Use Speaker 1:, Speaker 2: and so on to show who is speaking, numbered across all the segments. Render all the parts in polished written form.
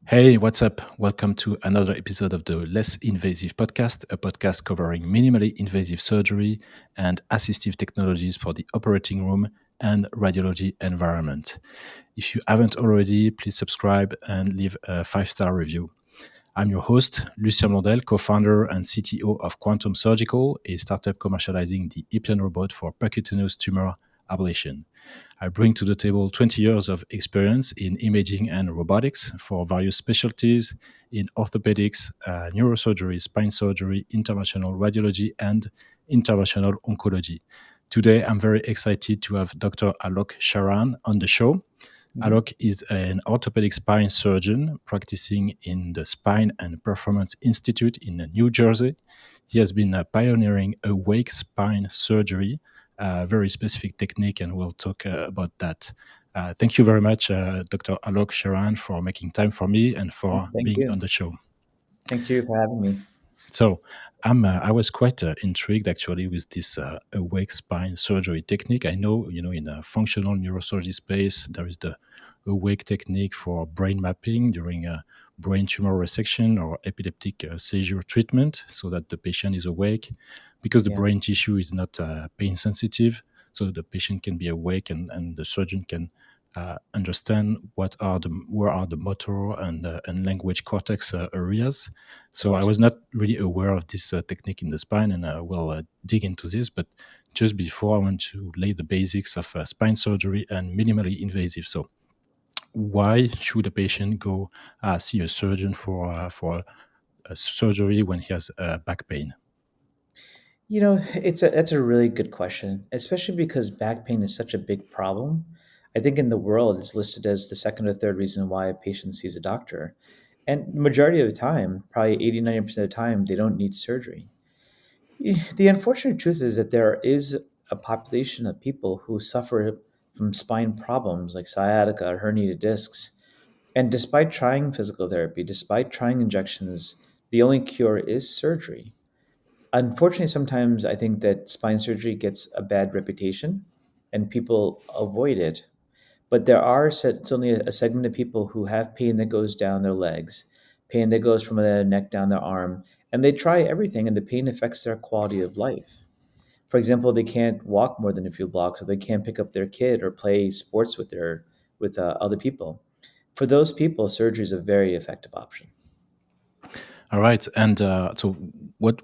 Speaker 1: Hey, what's up? Welcome to another episode of the Less Invasive Podcast, a podcast covering minimally invasive surgery and assistive technologies for the operating room and radiology environment. If you haven't already, please subscribe and leave a 5-star review. I'm your host, Lucien Blondel, co-founder and CTO of Quantum Surgical, a startup commercializing the Ep10 robot for percutaneous tumor ablation. I bring to the table 20 years of experience in imaging and robotics for various specialties in orthopedics, neurosurgery, spine surgery, interventional radiology, and interventional oncology. Today, I'm very excited to have Dr. Alok Sharan on the show.
Speaker 2: Mhm.
Speaker 1: Alok is an orthopedic spine surgeon practicing in the Spine and Performance Institute in New Jersey. He has been pioneering awake spine surgery, a very specific technique, and we'll talk about that. Thank you very much, Dr. Alok Sharan, for making time for me and for
Speaker 2: Thank
Speaker 1: being
Speaker 2: you.
Speaker 1: on the show.
Speaker 2: Thank you for having me.
Speaker 1: So I was quite intrigued actually with this awake spine surgery technique. I know, in a functional neurosurgery space, there is the awake technique for brain mapping during a brain tumor resection or epileptic seizure treatment so that the patient is awake because the
Speaker 2: Yeah.
Speaker 1: brain tissue is not pain sensitive. So the patient can be awake and the surgeon can understand where are the motor and language cortex areas.
Speaker 2: Of
Speaker 1: So I
Speaker 2: course.
Speaker 1: was not really aware of this technique in the spine, and I will dig into this. But just before, I want to lay the basics of spine surgery and minimally invasive. So, why should a patient go see a surgeon for a surgery when he has back pain?
Speaker 2: That's a really good question, especially because back pain is such a big problem. I think in the world it's listed as the second or third reason why a patient sees a doctor. And majority of the time, probably 80, 90% of the time, they don't need surgery. The unfortunate truth is that there is a population of people who suffer from spine problems like sciatica or herniated discs. And despite trying physical therapy, despite trying injections, the only cure is surgery. Unfortunately, sometimes I think that spine surgery gets a bad reputation and people avoid it. But there are certainly a segment of people who have pain that goes down their legs, pain that goes from their neck down their arm, and they try everything, and the pain affects their quality of life. For example, they can't walk more than a few blocks, or they can't pick up their kid or play sports with other people. For those people, surgery is a very effective option.
Speaker 1: All right, and so what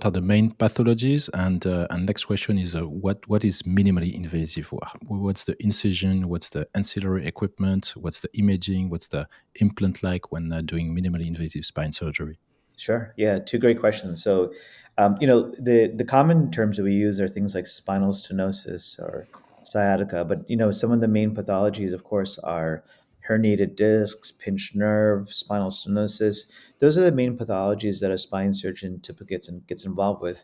Speaker 1: are the main pathologies? And next question is what is minimally invasive? What's the incision? What's the ancillary equipment? What's the imaging? What's the implant like when doing minimally invasive spine surgery?
Speaker 2: Sure. Yeah, two great questions. So, the common terms that we use are things like spinal stenosis or sciatica, but some of the main pathologies, of course, are herniated discs, pinched nerve, spinal stenosis. Those are the main pathologies that a spine surgeon typically gets involved with.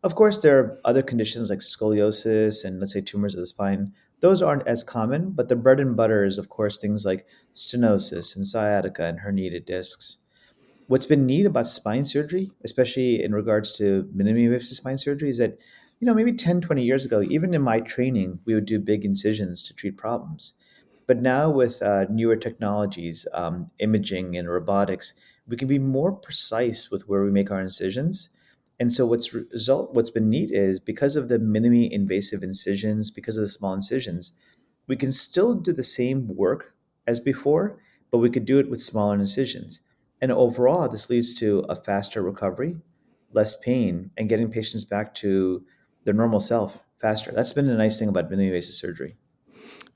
Speaker 2: Of course, there are other conditions like scoliosis and, let's say, tumors of the spine. Those aren't as common, but the bread and butter is, of course, things like stenosis and sciatica and herniated discs. What's been neat about spine surgery, especially in regards to minimally invasive spine surgery, is that, maybe 10, 20 years ago, even in my training, we would do big incisions to treat problems. But now with newer technologies, imaging and robotics, we can be more precise with where we make our incisions. And so what's been neat is because of the minimally invasive incisions, because of the small incisions, we can still do the same work as before, but we could do it with smaller incisions. And overall, this leads to a faster recovery, less pain, and getting patients back to their normal self faster. That's been a nice thing about minimally invasive surgery.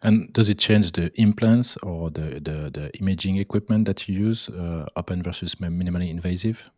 Speaker 1: And does it change the implants or the imaging equipment that you use, open versus minimally invasive?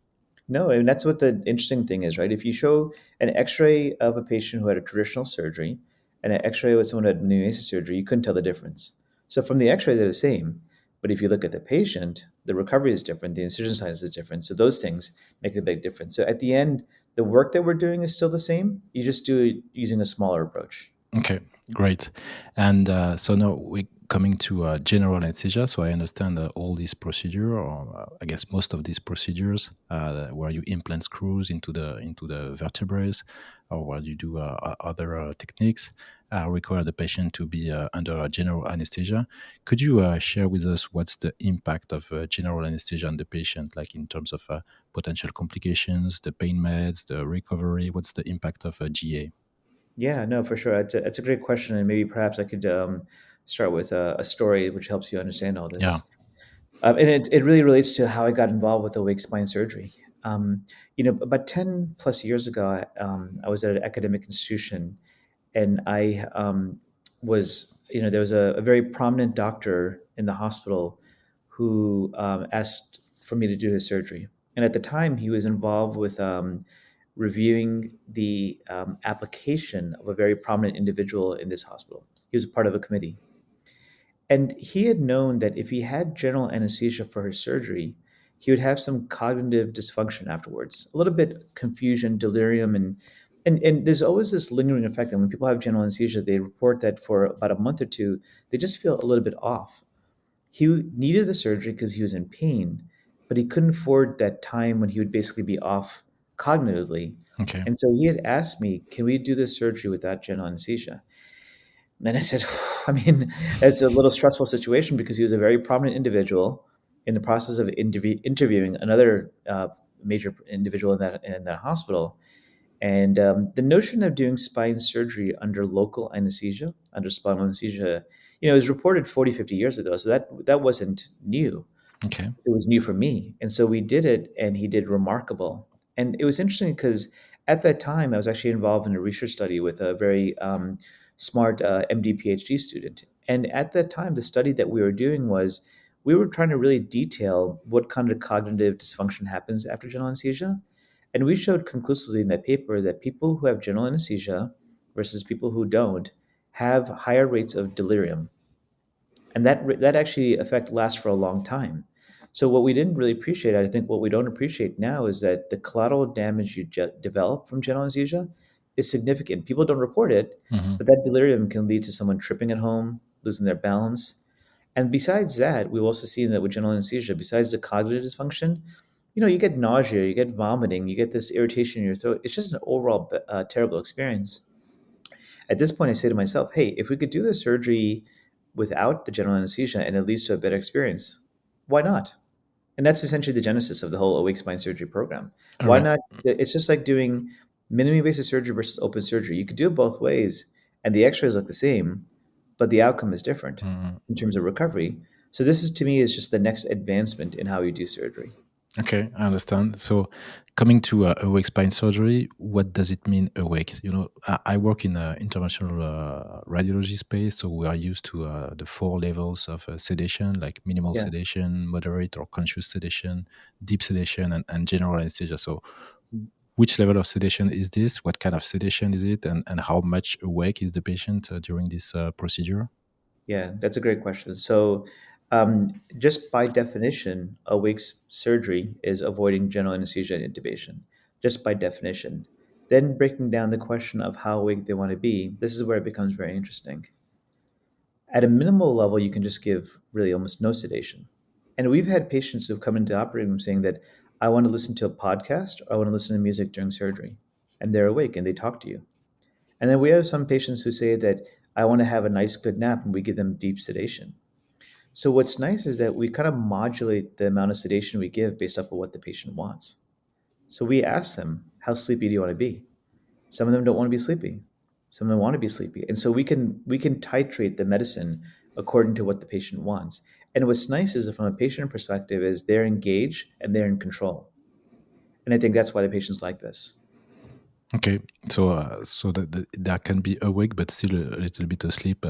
Speaker 2: No, and that's what the interesting thing is, right? If you show an X-ray of a patient who had a traditional surgery and an X-ray with someone who had minimally invasive surgery, you couldn't tell the difference. So from the X-ray, they're the same, but if you look at the patient, the recovery is different, the incision size is different. So those things make a big difference. So at the end, the work that we're doing is still the same. You just do it using a smaller approach.
Speaker 1: Okay, great. And so now we coming to general anesthesia, so I understand all these procedure, or I guess most of these procedures, where you implant screws into the vertebrae, or where you do other techniques, require the patient to be under general anesthesia. Could you share with us what's the impact of general anesthesia on the patient, like in terms of potential complications, the pain meds, the recovery? What's the impact of GA?
Speaker 2: Yeah, no, for sure. It's a great question, and maybe perhaps I could start with a story which helps you understand all
Speaker 1: Yeah.
Speaker 2: this. And it really relates to how I got involved with awake spine surgery. About 10 plus years ago, I was at an academic institution, and I there was a very prominent doctor in the hospital who asked for me to do his surgery. And at the time, he was involved with reviewing the application of a very prominent individual in this hospital. He was a part of a committee. And he had known that if he had general anesthesia for his surgery, he would have some cognitive dysfunction afterwards, a little bit confusion, delirium, and there's always this lingering effect that when people have general anesthesia, they report that for about a month or two, they just feel a little bit off. He needed the surgery because he was in pain, but he couldn't afford that time when he would basically be off cognitively.
Speaker 1: Okay.
Speaker 2: And so he had asked me, can we do this surgery without general anesthesia? And I said, I mean, it's a little stressful situation because he was a very prominent individual in the process of interviewing another major individual in that hospital. And the notion of doing spine surgery under local anesthesia, under spinal anesthesia, was reported 40, 50 years ago. So that wasn't new.
Speaker 1: Okay.
Speaker 2: It was new for me. And so we did it, and he did remarkable. And it was interesting because at that time, I was actually involved in a research study with a very smart MD PhD student. And at that time, the study that we were doing was we were trying to really detail what kind of cognitive dysfunction happens after general anesthesia. And we showed conclusively in that paper that people who have general anesthesia versus people who don't have higher rates of delirium, and that actually effect lasts for a long time. So what we didn't really appreciate, I think, what we don't appreciate now is that the collateral damage you develop from general anesthesia is significant. People don't report it,
Speaker 1: Hmm.
Speaker 2: but that delirium can lead to someone tripping at home, losing their balance. And besides that, we've also seen that with general anesthesia, besides the cognitive dysfunction, you get nausea, you get vomiting, you get this irritation in your throat. It's just an overall terrible experience. At this point, I say to myself, hey, if we could do the surgery without the general anesthesia and it leads to a better experience, why not? And that's essentially the genesis of the whole awake spine surgery program.
Speaker 1: All
Speaker 2: Why
Speaker 1: right.
Speaker 2: not? It's just like doing minimally invasive surgery versus open surgery. You could do it both ways, and the x-rays look the same, but the outcome is different
Speaker 1: Mm.
Speaker 2: in terms of recovery. So this is, to me, is just the next advancement in how you do surgery.
Speaker 1: Okay, I understand. So, coming to awake spine surgery, what does it mean awake? I work in international radiology space, so we are used to the four levels of sedation, like minimal
Speaker 2: Yeah.
Speaker 1: sedation, moderate or conscious sedation, deep sedation, and general anesthesia. So, which level of sedation is this? What kind of sedation is it? And how much awake is the patient during this procedure?
Speaker 2: Yeah, that's a great question. So, just by definition, awake surgery is avoiding general anesthesia and intubation, just by definition. Then breaking down the question of how awake they want to be, this is where it becomes very interesting. At a minimal level, you can just give really almost no sedation. And we've had patients who've come into the operating room saying that I want to listen to a podcast or I want to listen to music during surgery. And they're awake and they talk to you. And then we have some patients who say that I want to have a nice good nap and we give them deep sedation. So what's nice is that we kind of modulate the amount of sedation we give based off of what the patient wants. So we ask them, how sleepy do you want to be? Some of them don't want to be sleepy. Some of them want to be sleepy. And so we can titrate the medicine according to what the patient wants. And what's nice is that from a patient perspective is they're engaged and they're in control. And I think that's why the patients like this.
Speaker 1: Okay, so that can be awake, but still a little bit asleep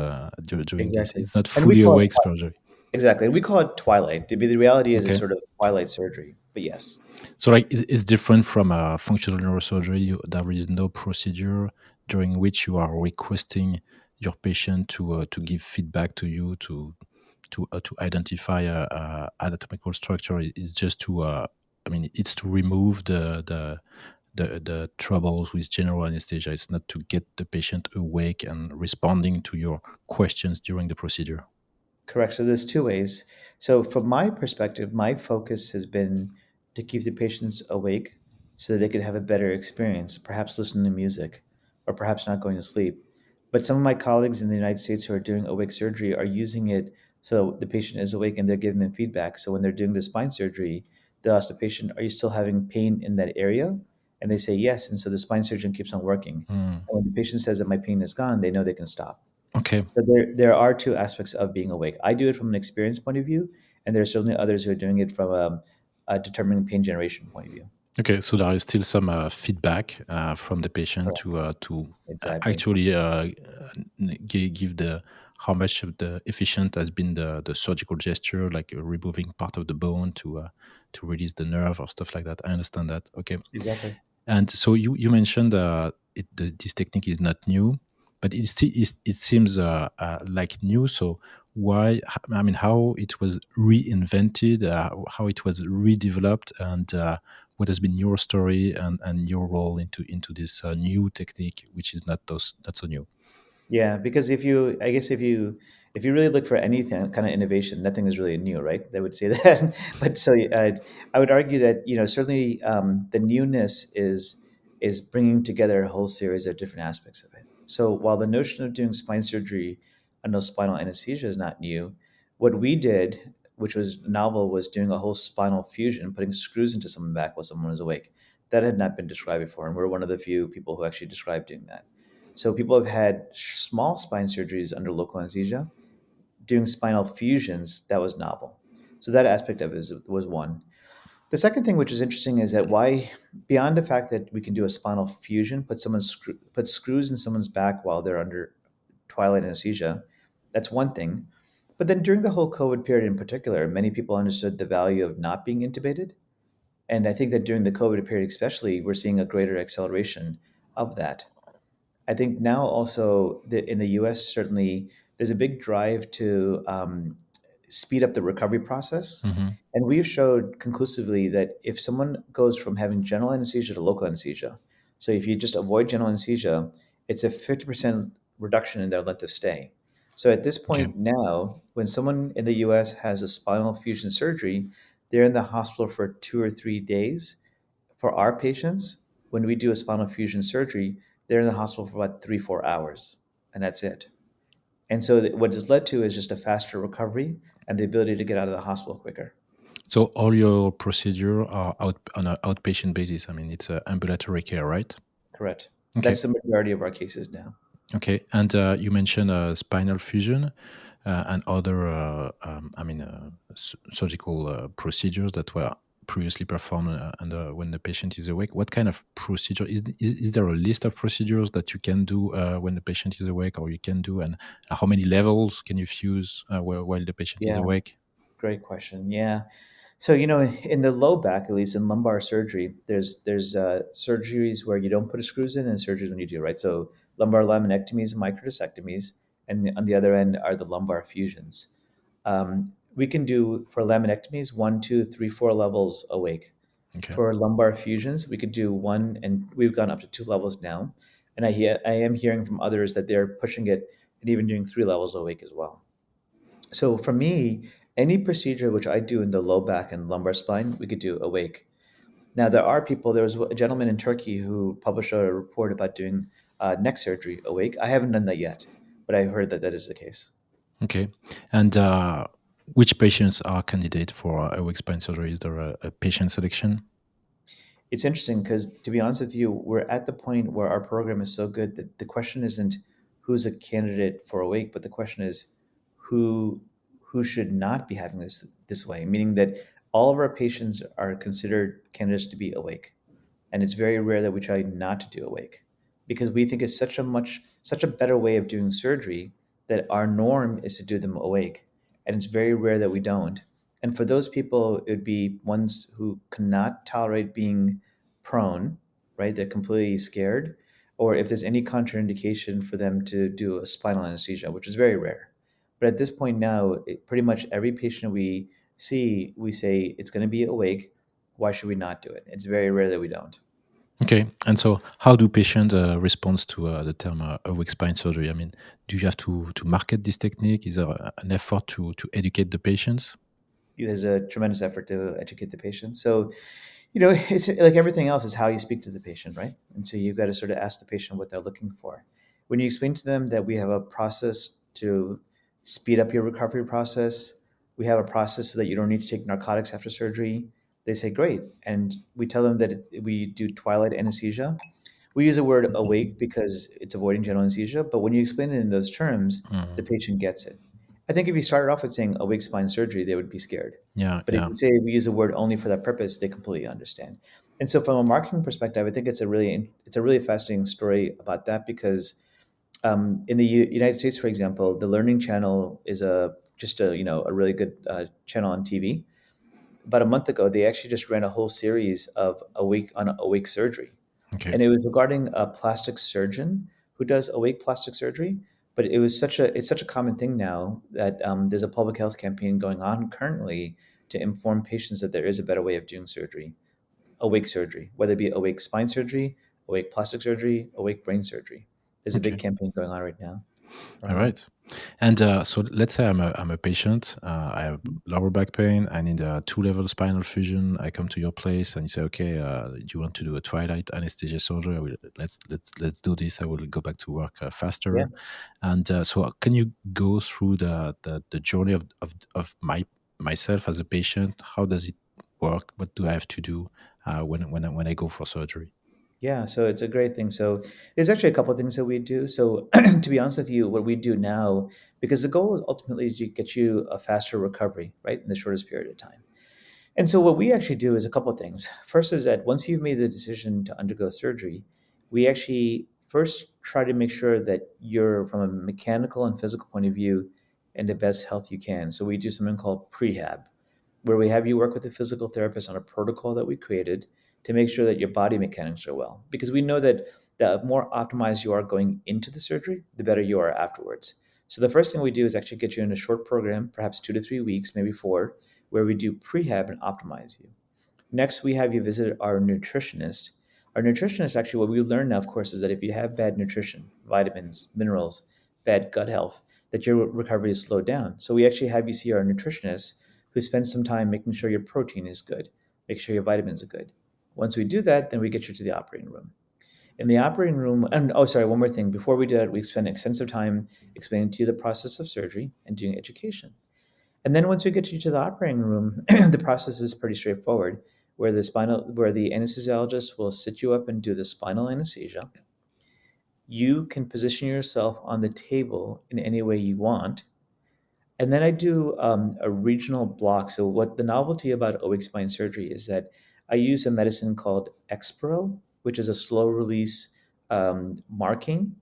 Speaker 1: during this.
Speaker 2: Exactly.
Speaker 1: It's not
Speaker 2: And we
Speaker 1: fully
Speaker 2: call it
Speaker 1: awake surgery.
Speaker 2: exactly. And we call it twilight. The reality is it's
Speaker 1: Okay,
Speaker 2: sort of twilight surgery. But yes.
Speaker 1: so like it's different from functional neurosurgery. There is no procedure during which you are requesting your patient to give feedback to you to identify a anatomical structure. It's just to I mean, it's to remove the troubles with general anesthesia. It's not to get the patient awake and responding to your questions during the procedure.
Speaker 2: Correct. So there's two ways. So from my perspective, my focus has been to keep the patients awake so that they could have a better experience, perhaps listening to music or perhaps not going to sleep. But some of my colleagues in the United States who are doing awake surgery are using it so the patient is awake and they're giving them feedback. So when they're doing the spine surgery, they'll ask the patient, "Are you still having pain in that area?" And they say yes. And so the spine surgeon keeps on working.
Speaker 1: Mm.
Speaker 2: And when the patient says that my pain is gone, they know they can stop.
Speaker 1: Okay.
Speaker 2: So there are two aspects of being awake. I do it from an experience point of view, and there are certainly others who are doing it from a determining pain generation point of view.
Speaker 1: Okay, so there is still some feedback from the patient
Speaker 2: Correct.
Speaker 1: to
Speaker 2: Exactly.
Speaker 1: actually give the how much of the efficient has been the surgical gesture, like removing part of the bone to release the nerve or stuff like that. I understand that. Okay,
Speaker 2: Exactly.
Speaker 1: and so you mentioned this technique is not new, but it seems like new. So why? I mean, how it was reinvented, how it was redeveloped, and what has been your story and your role into this new technique, which is not so new.
Speaker 2: Yeah, because I guess if you really look for anything kind of innovation, nothing is really new, right? They would say that. But so I would argue that certainly the newness is bringing together a whole series of different aspects of it. So while the notion of doing spine surgery under spinal anesthesia is not new, what we did, which was novel, was doing a whole spinal fusion, putting screws into someone's back while someone was awake. That had not been described before, and we're one of the few people who actually described doing that. So people have had small spine surgeries under local anesthesia. Doing spinal fusions, that was novel. So that aspect of it was one. The second thing, which is interesting, is that why, beyond the fact that we can do a spinal fusion, put screws in someone's back while they're under twilight anesthesia, that's one thing. But then during the whole COVID period in particular, many people understood the value of not being intubated. And I think that during the COVID period, especially, we're seeing a greater acceleration of that. I think now also in the U.S. certainly there's a big drive to speed up the recovery process,
Speaker 1: Hmm.
Speaker 2: and we've showed conclusively that if someone goes from having general anesthesia to local anesthesia, so if you just avoid general anesthesia, it's a 50% reduction in their length of stay. So at this
Speaker 1: Okay.
Speaker 2: point now, when someone in the U.S. has a spinal fusion surgery, they're in the hospital for 2 or 3 days. For our patients, when we do a spinal fusion surgery, they're in the hospital for about 3, 4 hours, and that's it. And so what it's led to is just a faster recovery and the ability to get out of the hospital quicker.
Speaker 1: So all your procedure are on an outpatient basis. I mean, it's ambulatory care, right?
Speaker 2: Correct.
Speaker 1: Okay.
Speaker 2: That's the majority of our cases now.
Speaker 1: Okay, and you mentioned spinal fusion and other, surgical procedures that were previously performed when the patient is awake. What kind of procedure is there a list of procedures that you can do when the patient is awake, or you can do, and how many levels can you fuse while the patient is
Speaker 2: Yeah,
Speaker 1: awake?
Speaker 2: great question. Yeah. So in the low back, at least in lumbar surgery, there's surgeries where you don't put screws in, and surgeries when you do, right? So lumbar laminectomies and microdiscectomies, and on the other end are the lumbar fusions. We can do for laminectomies 1, 2, 3, 4 levels awake.
Speaker 1: Okay.
Speaker 2: For lumbar fusions, we could do one, and we've gone up to 2 levels now. And I am hearing from others that they're pushing it and even doing 3 levels awake as well. So for me, any procedure which I do in the low back and lumbar spine, we could do awake. Now there are people. There was a gentleman in Turkey who published a report about doing neck surgery awake. I haven't done that yet, but I heard that that is the case.
Speaker 1: Okay, and which patients are candidate for awake spine surgery? Is there a patient selection?
Speaker 2: It's interesting because, to be honest with you, we're at the point where our program is so good that the question isn't who's a candidate for awake, but the question is who who should not be having this way. Meaning that all of our patients are considered candidates to be awake, and it's very rare that we try not to do awake because we think it's such a better way of doing surgery that our norm is to do them awake, and it's very rare that we don't. And for those people, it would be ones who cannot tolerate being prone, right? They're completely scared, or if there's any contraindication for them to do a spinal anesthesia, which is very rare. But at this point now, pretty much every patient we see, we say it's going to be awake. Why should we not do it? It's very rare that we don't.
Speaker 1: Okay, and so how do patients respond to the term awake spine surgery? I mean, do you have to market this technique? Is there an effort to educate the patients?
Speaker 2: There's a tremendous effort to educate the patient. So, it's like everything else is how you speak to the patient, right? And so you've got to sort of ask the patient what they're looking for. When you explain to them that we have a process to speed up your recovery process, we have a process so that you don't need to take narcotics after surgery, they say, great. And we tell them that we do twilight anesthesia. We use the word awake because it's avoiding general anesthesia, but when you explain it in those terms, the
Speaker 1: Mm.
Speaker 2: patient gets it. I think if you started off with saying awake spine surgery, they would be scared.
Speaker 1: Yeah,
Speaker 2: But if
Speaker 1: yeah.
Speaker 2: you say we use a word only for that purpose, they completely understand. And so, from a marketing perspective, I think it's a really fascinating story about that because in the United States, for example, the Learning Channel is a really good channel on TV. About a month ago, they actually just ran a whole series of awake surgery,
Speaker 1: Okay,
Speaker 2: and it was regarding a plastic surgeon who does awake plastic surgery. But it's such a common thing now that there's a public health campaign going on currently to inform patients that there is a better way of doing surgery, awake surgery, whether it be awake spine surgery, awake plastic surgery, awake brain surgery. There's a big
Speaker 1: okay.
Speaker 2: campaign going on right now
Speaker 1: All
Speaker 2: around that.
Speaker 1: right. And so let's say I'm a patient. I have lower back pain. I need a two-level spinal fusion. I come to your place and you say, okay, do you want to do a twilight anesthesia surgery? Let's do this. I will go back to work
Speaker 2: Yeah.
Speaker 1: faster. And so can you go through the journey of myself as a patient? How does it work? What do I have to do when I go for surgery?
Speaker 2: Yeah, so it's a great thing. So there's actually a couple of things that we do. So to be honest with you, what we do now, because the goal is ultimately to get you a faster recovery, right, in the shortest period of time. And so what we actually do is a couple of things. First is that once you've made the decision to undergo surgery, we actually first try to make sure that you're from a mechanical and physical point of view in the best health you can. So we do something called prehab, where we have you work with a physical therapist on a protocol that we created to make sure that your body mechanics are well. Because we know that the more optimized you are going into the surgery, the better you are afterwards. So the first thing we do is actually get you in a short program, perhaps 2 to 3 weeks, maybe four, where we do prehab and optimize you. Next, we have you visit our nutritionist. Our nutritionist, actually, what we learned now, of course, is that if you have bad nutrition, vitamins, minerals, bad gut health, that your recovery is slowed down. So we actually have you see our nutritionist who spends some time making sure your protein is good, make sure your vitamins are good. Once we do that, then we get you to the operating room. In the operating room, and oh, sorry, one more thing. Before we do that, we spend extensive time explaining to you the process of surgery and doing education. And then once we get you to the operating room, the process is pretty straightforward, where the anesthesiologist will sit you up and do the spinal anesthesia. You can position yourself on the table in any way you want. And then I do a regional block. So what the novelty about awake spine surgery is that I use a medicine called Exparel, which is a slow release marking,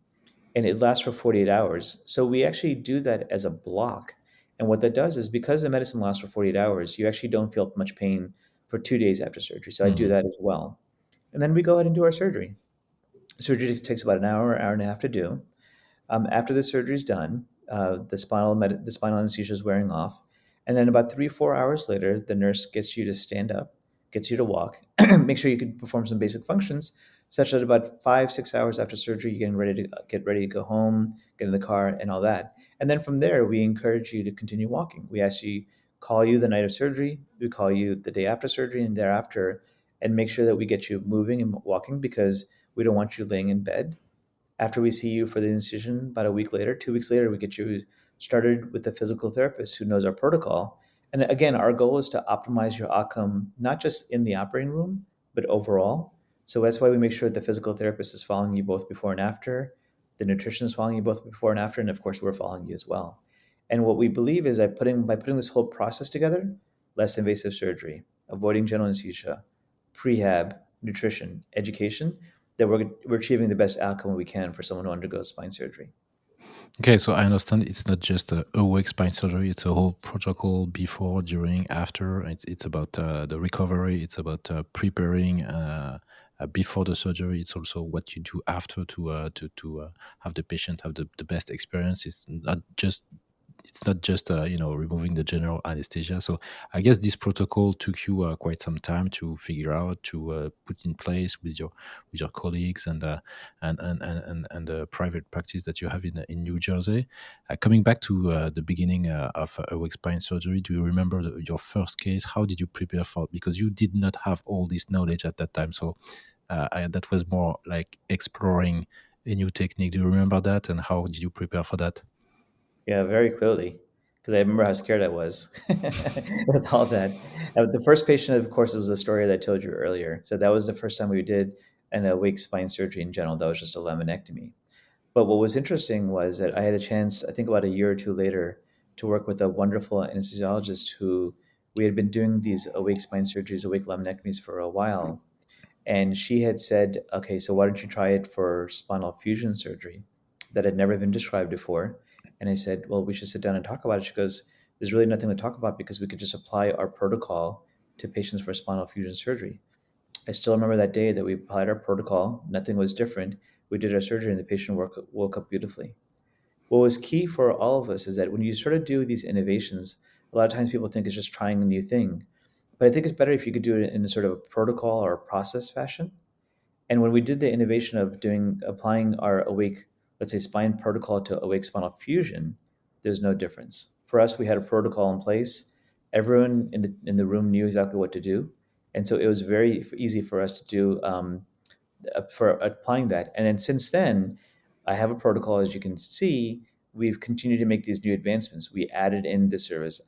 Speaker 2: and it lasts for 48 hours. So we actually do that as a block. And what that does is because the medicine lasts for 48 hours, you actually don't feel much pain for 2 days after surgery. So I do
Speaker 1: Mhm.
Speaker 2: that as well. And then we go ahead and do our surgery. Surgery takes about an hour and a half to do. After the surgery is done, the spinal anesthesia is wearing off, and then about 3 4 hours later, the nurse gets you to stand up, gets you to walk, make sure you can perform some basic functions, such that about 5 6 hours after surgery, you're getting ready to go home, get in the car, and all that. And then from there, we encourage you to continue walking. We actually call you the night of surgery, we call you the day after surgery, and thereafter, and make sure that we get you moving and walking because we don't want you laying in bed. After we see you for the incision, about a week later, 2 weeks later, we get you started with a physical therapist who knows our protocol. And again, our goal is to optimize your outcome, not just in the operating room, but overall. So that's why we make sure the physical therapist is following you both before and after. The nutrition is following you both before and after. And of course, we're following you as well. And what we believe is that by putting this whole process together, less invasive surgery, avoiding general anesthesia, prehab, nutrition, education, that we're achieving the best outcome we can for someone who undergoes spine surgery.
Speaker 1: Okay, so I understand it's not just a awake spine surgery; it's a whole protocol before, during, after. It's about the recovery. It's about preparing before the surgery. It's also what you do after to have the patient have the best experience. It's not just it's not just removing the general anesthesia. So I guess this protocol took you quite some time to figure out, to put in place with your colleagues and the private practice that you have in New Jersey. Coming back to the beginning of awake spine surgery, do you remember your first case? How did you prepare for? Because you did not have all this knowledge at that time, so that was more like exploring a new technique. Do you remember that, and how did you prepare for that?
Speaker 2: Yeah, very clearly, because I remember how scared I was with all that. The first patient, of course, was the story that I told you earlier. So that was the first time we did an awake spine surgery in general. That was just a laminectomy. But what was interesting was that I had a chance, I think about a year or two later, to work with a wonderful anesthesiologist who we had been doing these awake spine surgeries, awake laminectomies for a while. And she had said, okay, so why don't you try it for spinal fusion surgery that had never been described before? And I said, well, we should sit down and talk about it. She goes, there's really nothing to talk about because we could just apply our protocol to patients for spinal fusion surgery. I still remember that day that we applied our protocol. Nothing was different. We did our surgery and the patient woke up beautifully. What was key for all of us is that when you sort of do these innovations, a lot of times people think it's just trying a new thing. But I think it's better if you could do it in a sort of a protocol or a process fashion. And when we did the innovation of applying our awake, let's say spine protocol to awake spinal fusion, there's no difference. For us, we had a protocol in place. Everyone in the room knew exactly what to do, and so it was very easy for us to do for applying that. And then since then, I have a protocol. As you can see, we've continued to make these new advancements. We added in this service,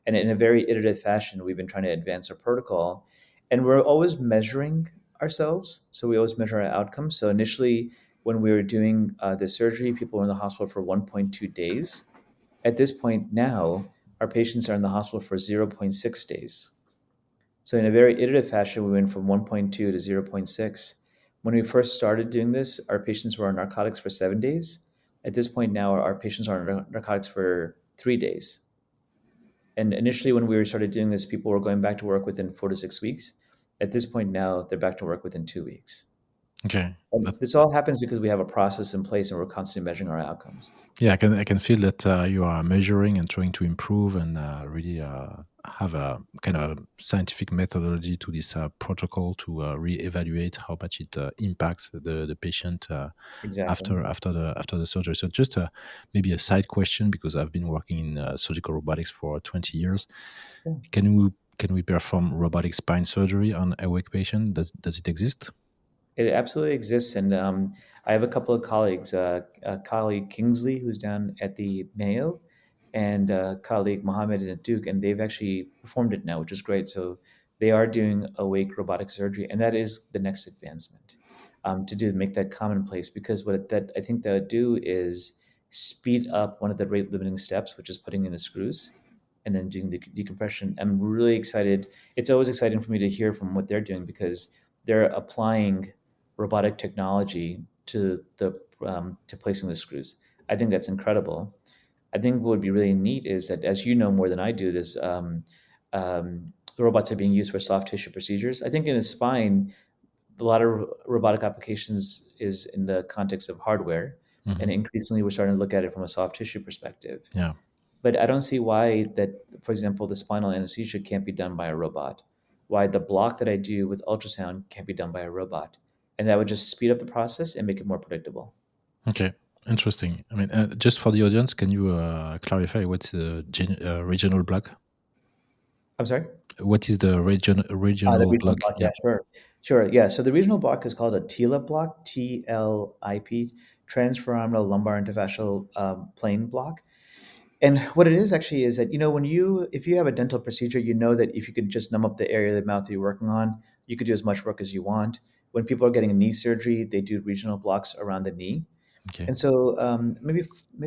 Speaker 2: and in a very iterative fashion, we've been trying to advance our protocol. And we're always measuring ourselves. So we always measure our outcomes. So initially, when we were doing the surgery, people were in the hospital for 1.2 days. At this point now, our patients are in the hospital for zero point 0.6 days. So in a very iterative fashion, we went from 1.2 to zero point 0.6. When we first started doing this, our patients were on narcotics for 7 days. At this point now, our patients are on narcotics for 3 days. And initially, when we started doing this, people were going back to work within 4 to 6 weeks. At this point now, they're back to work within 2 weeks.
Speaker 1: Okay,
Speaker 2: And
Speaker 1: that's
Speaker 2: this all happens because we have a process in place and we're constantly measuring our outcomes.
Speaker 1: yeah. I can feel that you are measuring and trying to improve and really have a kind of scientific methodology to this protocol to reevaluate how much it impacts the patient
Speaker 2: Exactly.
Speaker 1: after the surgery. So just maybe a side question, because I've been working in surgical robotics for 20 years.
Speaker 2: Yeah.
Speaker 1: Can we perform robotic spine surgery on awake patient? Does it exist?
Speaker 2: It absolutely exists, and I have a couple of colleagues. A colleague Kingsley, who's down at the Mayo, and a colleague Mohammed at Duke, and they've actually performed it now, which is great. So they are doing awake robotic surgery, and that is the next advancement to do make that commonplace. Because what that I think that would do is speed up one of the rate limiting steps, which is putting in the screws and then doing the decompression. I'm really excited. It's always exciting for me to hear from what they're doing because they're applying robotic technology to placing the screws. I think that's incredible. I think what would be really neat is that, as you know more than I do, the robots are being used for soft tissue procedures. I think in the spine, a lot of robotic applications is in the context of hardware, and
Speaker 1: Hmm.
Speaker 2: increasingly we're starting to look at it from a soft tissue perspective.
Speaker 1: Yeah.
Speaker 2: But I don't see why that, for example, the spinal anesthesia can't be done by a robot. Why the block that I do with ultrasound can't be done by a robot. And that would just speed up the process and make it more predictable.
Speaker 1: Okay. Interesting. I mean, just for the audience, can you clarify what's the regional block?
Speaker 2: I'm sorry?
Speaker 1: What is the
Speaker 2: The
Speaker 1: regional
Speaker 2: regional
Speaker 1: block?
Speaker 2: block,
Speaker 1: Yeah.
Speaker 2: yeah, sure. Sure, yeah. So the regional block is called a TILA block, TLIP, transforaminal lumbar interfascial plane block. And what it is actually is that, if you have a dental procedure, you know that if you could just numb up the area of the mouth you're working on, you could do as much work as you want. When people are getting a knee surgery, they do regional blocks around the knee.
Speaker 1: Okay.
Speaker 2: And so maybe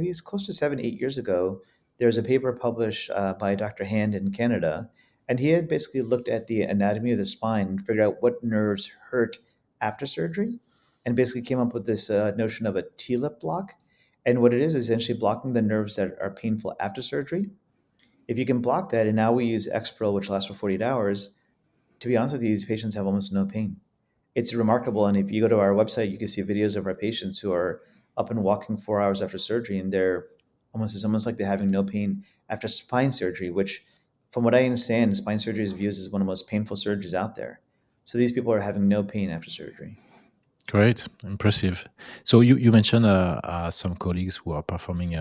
Speaker 2: it's close to 7, 8 years ago, there was a paper published by Dr. Hand in Canada, and he had basically looked at the anatomy of the spine and figured out what nerves hurt after surgery, and basically came up with this notion of a TLIP block. And what it is essentially blocking the nerves that are painful after surgery. If you can block that, and now we use Exparel, which lasts for 48 hours, to be honest with you, these patients have almost no pain. It's remarkable. And if you go to our website, you can see videos of our patients who are up and walking 4 hours after surgery, and they're It's almost like they're having no pain after spine surgery, which, from what I understand, spine surgery is viewed as one of the most painful surgeries out there. So these people are having no pain after surgery.
Speaker 1: Great, impressive. So you mentioned some colleagues who are performing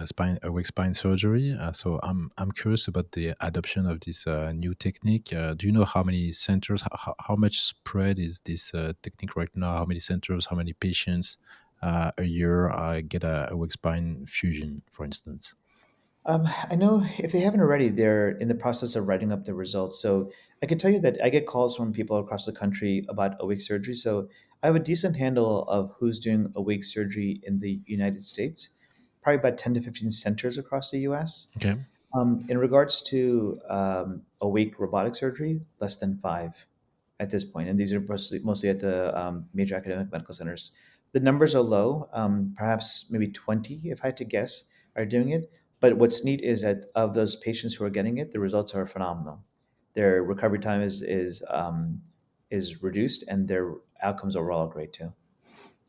Speaker 1: spine awake spine surgery. So I'm curious about the adoption of this new technique. Do you know how many centers, how much spread is this technique right now? How many centers, how many patients a year get a awake spine fusion, for instance?
Speaker 2: I know if they haven't already, they're in the process of writing up the results. So I can tell you that I get calls from people across the country about awake surgery. So I have a decent handle of who's doing awake surgery in the United States, probably about 10 to 15 centers across the US.
Speaker 1: Okay.
Speaker 2: In regards to awake robotic surgery, less than five at this point, and these are mostly at the major academic medical centers. The numbers are low, perhaps maybe 20, if I had to guess, are doing it. But what's neat is that of those patients who are getting it, the results are phenomenal. Their recovery time is reduced, and their outcomes overall are great too.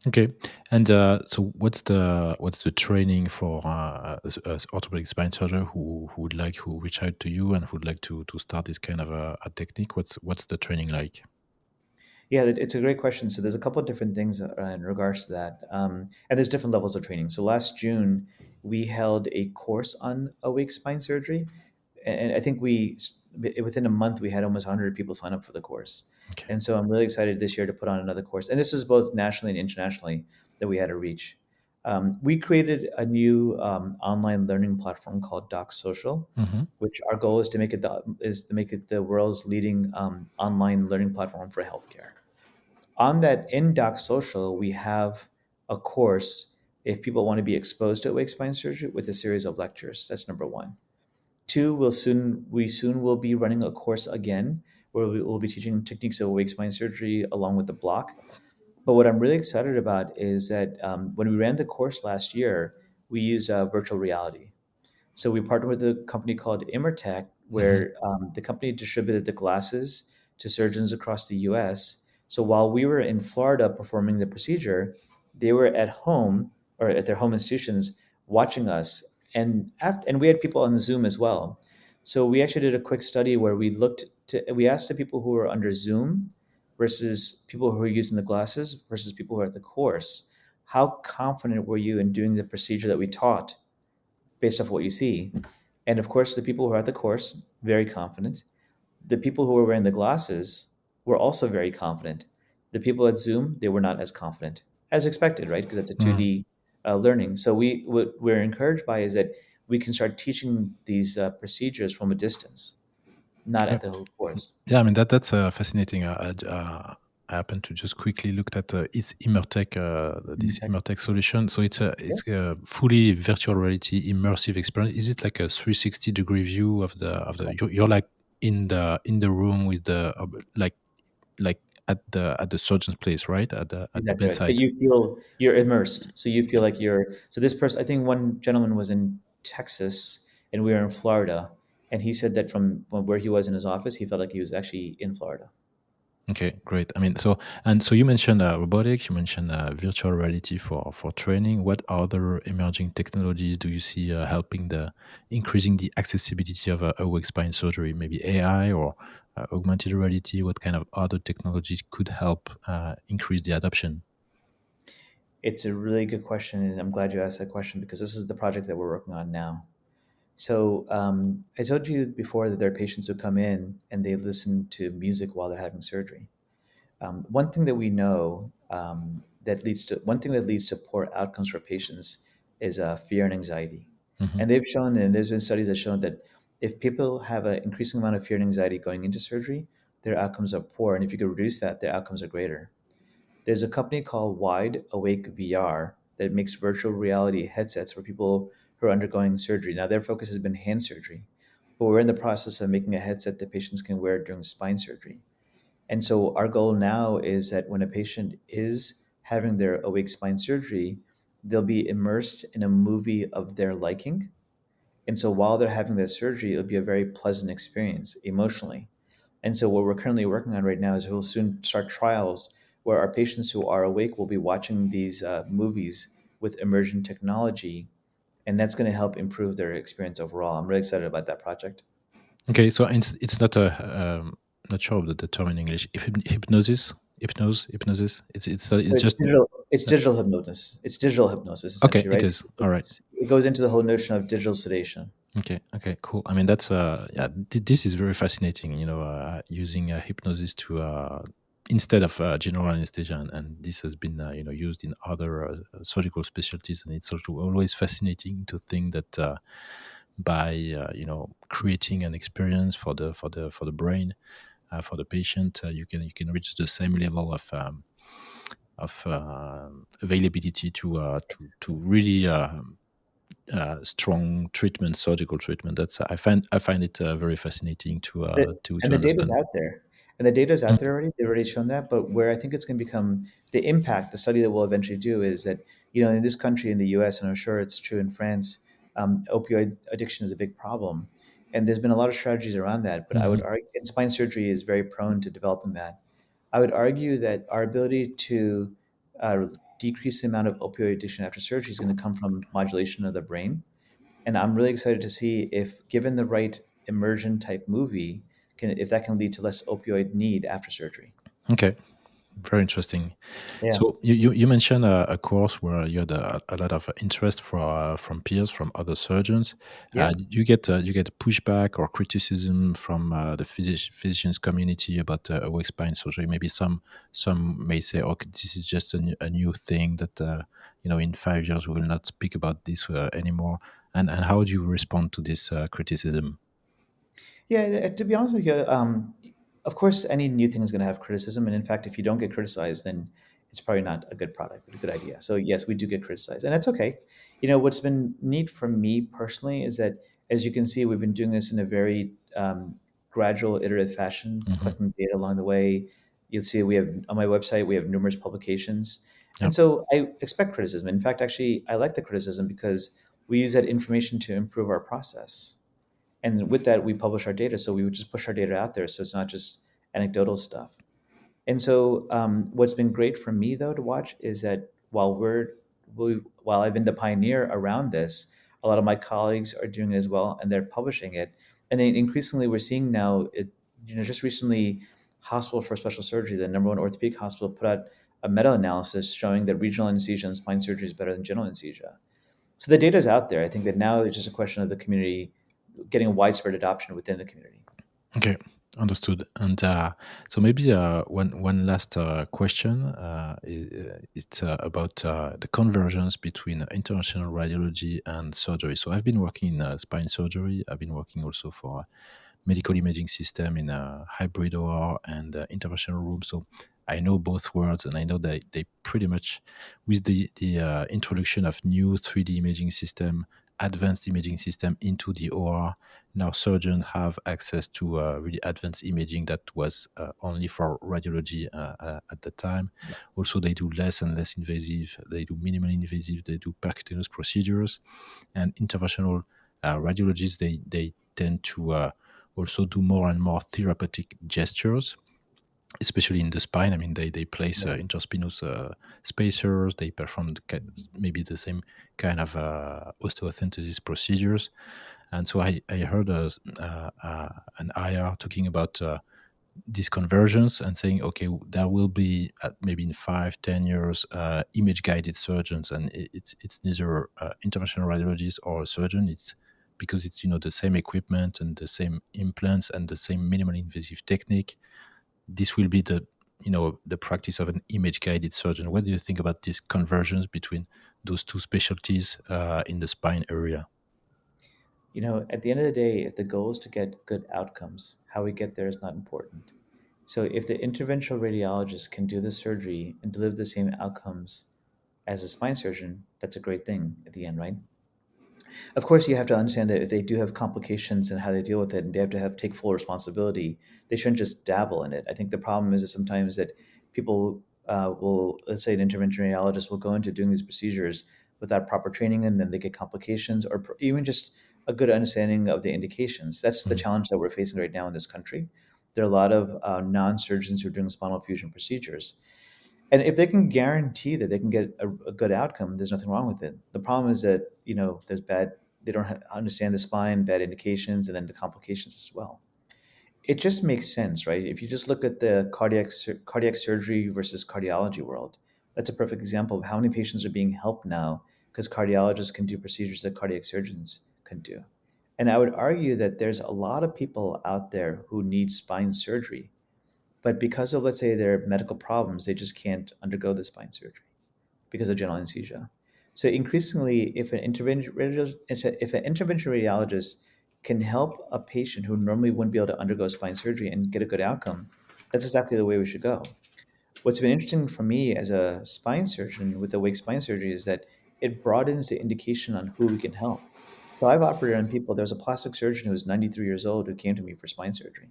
Speaker 1: Okay, and so what's the training for a orthopedic spine surgeon who would like who reach out to you and who would like to start this kind of a technique? What's the training like?
Speaker 2: Yeah, it's a great question. So there's a couple of different things in regards to that, and there's different levels of training. So last June, we held a course on awake spine surgery, and I think within a month we had almost 100 people sign up for the course.
Speaker 1: Okay.
Speaker 2: And so I'm really excited this year to put on another course, and this is both nationally and internationally that we had to reach. We created a new online learning platform called Doc Social,
Speaker 1: Hmm.
Speaker 2: which our goal is to make it the world's leading online learning platform for healthcare. On that in Doc Social, we have a course if people want to be exposed to awake spine surgery with a series of lectures. That's number one. Two, we soon will be running a course again where we will be teaching techniques of awake spine surgery along with the block. But what I'm really excited about is that when we ran the course last year, we used virtual reality. So we partnered with a company called Immertech,
Speaker 1: Hmm.
Speaker 2: where the company distributed the glasses to surgeons across the U.S. So while we were in Florida performing the procedure, they were at home or at their home institutions watching us, and we had people on Zoom as well. So we actually did a quick study where we asked the people who were under Zoom versus people who are using the glasses versus people who are at the course. How confident were you in doing the procedure that we taught based off what you see? And of course, the people who are at the course, very confident. The people who were wearing the glasses were also very confident. The people at Zoom, they were not as confident, as expected, right? Because it's a
Speaker 1: Hmm.
Speaker 2: 2D learning. So what we're encouraged by is that we can start teaching these procedures from a distance, not
Speaker 1: Yeah,
Speaker 2: at the whole course.
Speaker 1: yeah. I mean that's fascinating. I happened to just quickly looked at its Immertech, this
Speaker 2: Tech.
Speaker 1: Immertech solution. So
Speaker 2: Yeah,
Speaker 1: it's a fully virtual reality immersive experience. Is it like a 360-degree view of the? You're like in the room with the like at the surgeon's place, right? At the
Speaker 2: exactly right. But
Speaker 1: bedside.
Speaker 2: you feel you're immersed. So you feel like you're. So this person, I think one gentleman was in Texas and we were in Florida, and he said that from where he was in his office, he felt like he was actually in Florida.
Speaker 1: Okay, great. I mean, so you mentioned robotics, you mentioned virtual reality for training. What other emerging technologies do you see helping the increasing the accessibility of awake spine surgery? Maybe AI or augmented reality. What kind of other technologies could help increase the adoption?
Speaker 2: It's a really good question, and I'm glad you asked that question because this is the project that we're working on now. So I told you before that there are patients who come in and they listen to music while they're having surgery. One thing that we know one thing that leads to poor outcomes for patients is fear and anxiety.
Speaker 1: Hmm.
Speaker 2: And they've shown, and there's been studies that shown that if people have an increasing amount of fear and anxiety going into surgery, their outcomes are poor. And if you could reduce that, their outcomes are greater. There's a company called Wide Awake VR that makes virtual reality headsets for people who are undergoing surgery. Now, their focus has been hand surgery, but we're in the process of making a headset that patients can wear during spine surgery. And so, our goal now is that when a patient is having their awake spine surgery, they'll be immersed in a movie of their liking. And so, while they're having that surgery, it'll be a very pleasant experience emotionally. And so, what we're currently working on right now is we'll soon start trials where our patients who are awake will be watching these movies with emergent technology and that's going to help improve their experience overall. I'm really excited about that project.
Speaker 1: Okay, so it's not a not sure of the term in English. Hypnosis, hypnosis. It's
Speaker 2: It's
Speaker 1: just
Speaker 2: digital. It's digital hypnosis. It's digital hypnosis
Speaker 1: okay.
Speaker 2: essentially,
Speaker 1: It
Speaker 2: right?
Speaker 1: is all right.
Speaker 2: It goes into the whole notion of digital sedation.
Speaker 1: Okay, okay, cool. I mean, that's yeah, this is very fascinating. Using hypnosis to instead of general anesthesia, and this has been used in other surgical specialties, and it's also always fascinating to think that by creating an experience for the brain for the patient, you can reach the same level of availability to really strong treatment, surgical treatment. That's I find it very fascinating to
Speaker 2: And the data's
Speaker 1: understand.
Speaker 2: out there, and the data's out
Speaker 1: Mhm,
Speaker 2: there already. They've already shown that. But where I think it's going to become the impact, the study that we'll eventually do is that in this country, in the U.S., and I'm sure it's true in France, opioid addiction is a big problem, and there's been a lot of strategies around that. But I would
Speaker 1: mhm.
Speaker 2: argue, and spine surgery is very prone to developing that. I would argue that our ability to uh, decrease the amount of opioid addiction after surgery is going to come from modulation of the brain. And I'm really excited to see if, given the right immersion type movie, if that can lead to less opioid need after surgery.
Speaker 1: Okay, very interesting.
Speaker 2: Yeah,
Speaker 1: So you mentioned a course where you had a lot of interest from peers, from other surgeons.
Speaker 2: yeah.
Speaker 1: You get pushback or criticism from the physicians community about awake spine surgery. Maybe some may say, "Okay, this is just a new thing that in 5 years we will not speak about this anymore." And how do you respond to this criticism?
Speaker 2: Yeah, to be honest with you, of course, any new thing is going to have criticism, and in fact, if you don't get criticized, then it's probably not a good product, a good idea. So yes, we do get criticized, and that's okay. What's been neat for me personally is that, as you can see, we've been doing this in a very gradual, iterative fashion,
Speaker 1: Hmm.
Speaker 2: collecting data along the way. You'll see we have on my website we have numerous publications,
Speaker 1: Yeah.
Speaker 2: and so I expect criticism. In fact, actually, I like the criticism because we use that information to improve our process, and with that we publish our data, so we would just push our data out there so it's not just anecdotal stuff. And so what's been great for me though to watch is that while I've been the pioneer around this, a lot of my colleagues are doing it as well, and they're publishing it. And then increasingly we're seeing now it, just recently, Hospital for Special Surgery, the number one orthopedic hospital, put out a meta-analysis showing that regional anesthesia and spine surgery is better than general anesthesia. So the data is out there. I think that now it's just a question of the community getting a widespread adoption within the community.
Speaker 1: Okay, understood. And so maybe one last question. It's about the convergence between interventional radiology and surgery. So I've been working in spine surgery. I've been working also for medical imaging system in a hybrid OR and interventional room. So I know both worlds, and I know that they pretty much, with the introduction of new 3D imaging system, advanced imaging system into the OR, now surgeons have access to really advanced imaging that was only for radiology at the time. Also, they do less and less invasive. They do minimally invasive. They do percutaneous procedures, and interventional radiologists they tend to also do more and more therapeutic gestures, especially in the spine. I mean, they place
Speaker 2: Yeah.
Speaker 1: interspinous spacers. They perform maybe the same kind of osteocentesis procedures. And so I heard an IR talking about these conversions and saying, okay, there will be maybe in 5, 10 years, image guided surgeons, and it's neither interventional radiologist or a surgeon. It's because it's the same equipment and the same implants and the same minimally invasive technique. This will be the practice of an image guided surgeon. What do you think about these conversions between those two specialties in the spine area?
Speaker 2: At the end of the day, if the goal is to get good outcomes, how we get there is not important. So if the interventional radiologist can do the surgery and deliver the same outcomes as a spine surgeon, that's a great thing at the end, right? Of course, you have to understand that if they do have complications and how they deal with it, and they have to take full responsibility, they shouldn't just dabble in it. I think the problem is that sometimes that people will, let's say, an intervention radiologist will go into doing these procedures without proper training, and then they get complications, or even just a good understanding of the indications. That's the
Speaker 1: Mhm.
Speaker 2: challenge that we're facing right now in this country. There are a lot of non-surgeons who are doing spinal fusion procedures, And if they can guarantee that they can get a good outcome, there's nothing wrong with it. The problem is that, there's bad, they don't understand the spine, bad indications, and then the complications as well. It just makes sense, right? If you just look at the cardiac surgery versus cardiology world, that's a perfect example of how many patients are being helped now because cardiologists can do procedures that cardiac surgeons can do. And I would argue that there's a lot of people out there who need spine surgery, but because of, let's say, their medical problems, they just can't undergo the spine surgery because of general anesthesia. So increasingly, if an intervention radiologist can help a patient who normally wouldn't be able to undergo spine surgery and get a good outcome, that's exactly the way we should go. What's been interesting for me as a spine surgeon with awake spine surgery is that it broadens the indication on who we can help. So I've operated on people. There was a plastic surgeon who was 93 years old who came to me for spine surgery.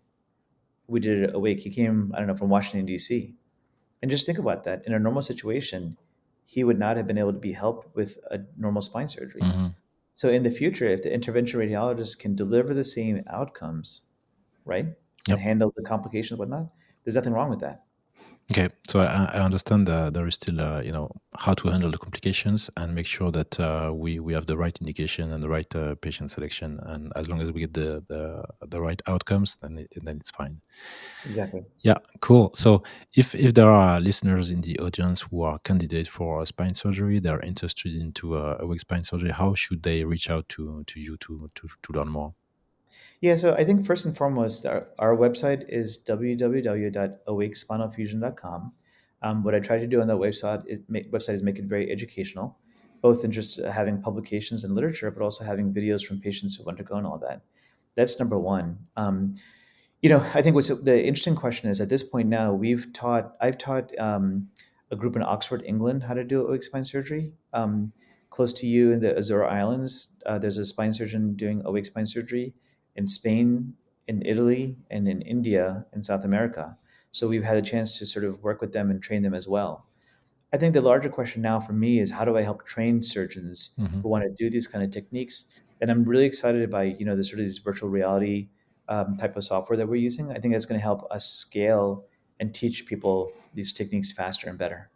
Speaker 2: We did it awake. He came, I don't know, from Washington, D.C. And just think about that. In a normal situation, he would not have been able to be helped with a normal spine surgery.
Speaker 1: Hmm.
Speaker 2: So in the future, if the intervention radiologist can deliver the same outcomes, right, and
Speaker 1: Yep.
Speaker 2: handle the complications and whatnot, there's nothing wrong with that.
Speaker 1: Okay, so I understand that there is still, how to handle the complications and make sure that we have the right indication and the right patient selection, and as long as we get the right outcomes, then it's fine.
Speaker 2: Exactly.
Speaker 1: Yeah, cool. So if there are listeners in the audience who are candidates for spine surgery, they're interested into awake spine surgery, how should they reach out to you to learn more?
Speaker 2: Yeah, so I think first and foremost, our website is www.awakespinalfusion.com. What I try to do on that website is make it very educational, both in just having publications and literature, but also having videos from patients who've undergone all that. That's number one. I think what's the interesting question is at this point now I've taught a group in Oxford, England, how to do awake spine surgery. Close to you in the Azore Islands, there's a spine surgeon doing awake spine surgery in Spain, in Italy, and in India, in South America. So we've had a chance to sort of work with them and train them as well. I think the larger question now for me is how do I help train surgeons
Speaker 1: Hmm.
Speaker 2: who want to do these kind of techniques? And I'm really excited by the sort of this virtual reality type of software that we're using. I think that's going to help us scale and teach people these techniques faster and better.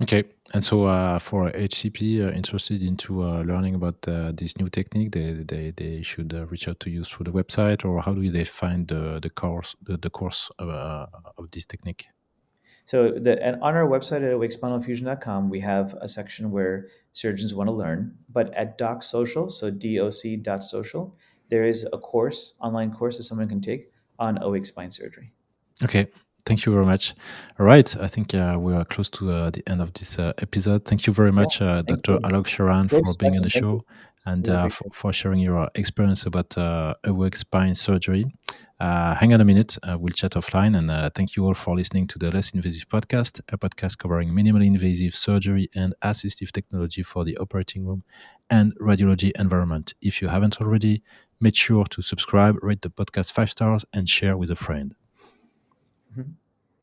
Speaker 1: Okay, and so for HCP interested into learning about this new technique, they should reach out to you through the website, or how do they find the course of this technique?
Speaker 2: And on our website at awakespinalfusion.com, we have a section where surgeons want to learn. But at Doc Social, so doc.social, there is a course, online course that someone can take on awake spine surgery.
Speaker 1: Okay, thank you very much. All right, I think we are close to the end of this episode. Thank you very
Speaker 2: Yeah,
Speaker 1: much,
Speaker 2: thank
Speaker 1: Dr.
Speaker 2: you.
Speaker 1: Alok Sharan,
Speaker 2: Great
Speaker 1: for being on the
Speaker 2: discussion. Thank you.
Speaker 1: show and
Speaker 2: Really appreciate it.
Speaker 1: for sharing your experience about awake spine surgery. Hang on a minute, we'll chat offline. And thank you all for listening to the Less Invasive Podcast, a podcast covering minimally invasive surgery and assistive technology for the operating room and radiology environment. If you haven't already, make sure to subscribe, rate the podcast 5 stars, and share with a friend.
Speaker 2: Mhm.